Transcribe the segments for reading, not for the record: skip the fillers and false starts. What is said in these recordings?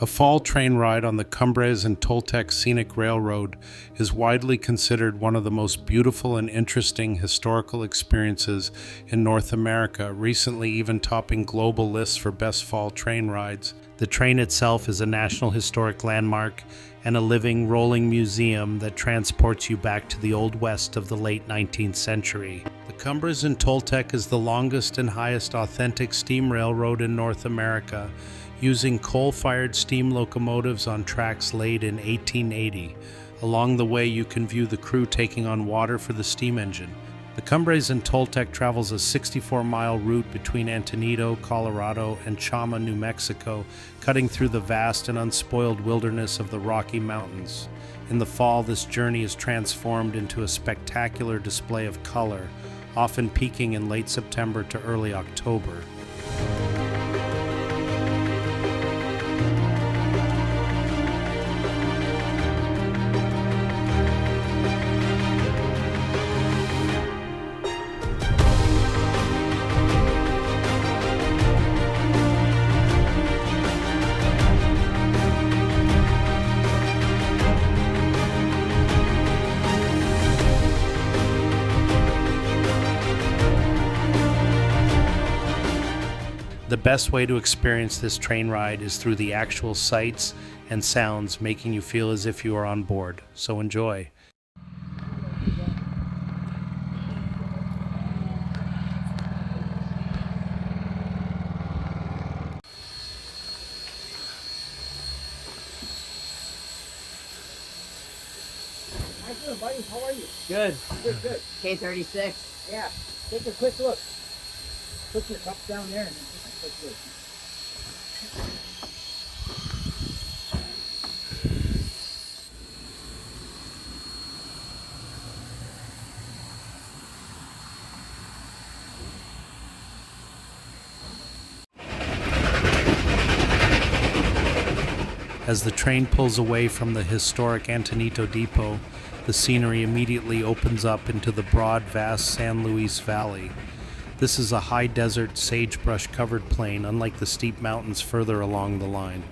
A fall train ride on the Cumbres and Toltec Scenic Railroad is widely considered one of the most beautiful and interesting historical experiences in North America, recently even topping global lists for best fall train rides. The train itself is a National Historic Landmark and a living, rolling museum that transports you back to the Old West of the late 19th century. The Cumbres and Toltec is the longest and highest authentic steam railroad in North America, using coal-fired steam locomotives on tracks laid in 1880. Along the way, you can view the crew taking on water for the steam engine. The Cumbres and Toltec travels a 64-mile route between Antonito, Colorado, and Chama, New Mexico, cutting through the vast and unspoiled wilderness of the Rocky Mountains. In the fall, this journey is transformed into a spectacular display of color, often peaking in late September to early October. The best way to experience this train ride is through the actual sights and sounds, making you feel as if you are on board. So enjoy. How you doing, buddy? How are you? Good. Good. K36. Yeah. Take a quick look. Put your cups down there and then take a quick look. As the train pulls away from the historic Antonito depot, the scenery immediately opens up into the broad, vast San Luis Valley. This is a high desert, sagebrush-covered plain, unlike the steep mountains further along the line.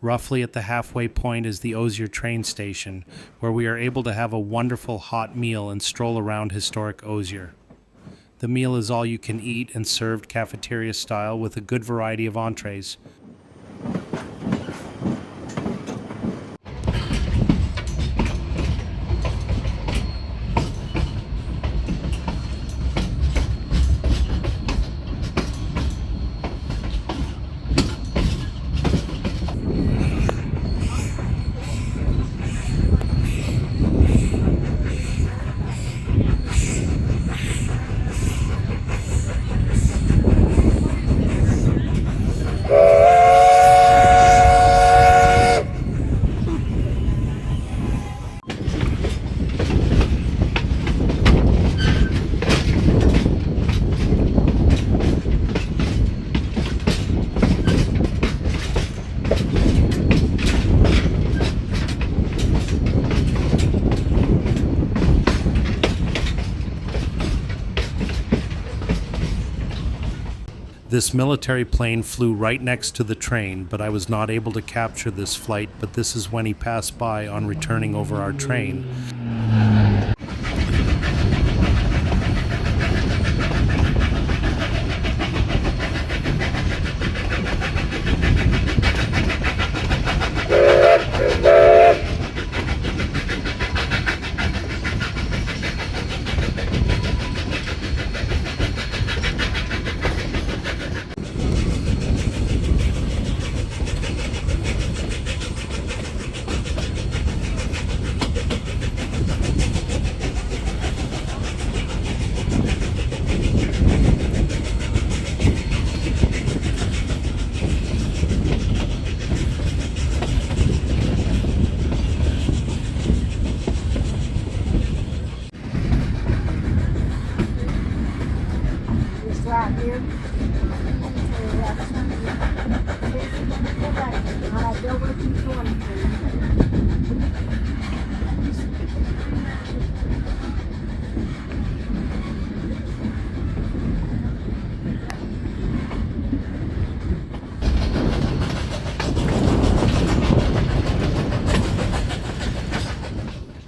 Roughly at the halfway point is the Osier train station, where we are able to have a wonderful hot meal and stroll around historic Osier. The meal is all you can eat and served cafeteria style with a good variety of entrees. This military plane flew right next to the train, but I was not able to capture this flight, but this is when he passed by on returning over our train. Right here.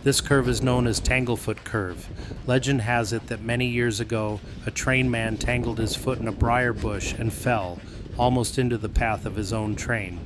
This curve is known as Tanglefoot Curve. Legend has it that many years ago, a train man tangled his foot in a briar bush and fell, almost into the path of his own train.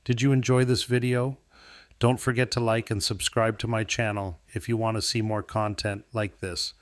Did you enjoy this video? Don't forget to like and subscribe to my channel if you want to see more content like this.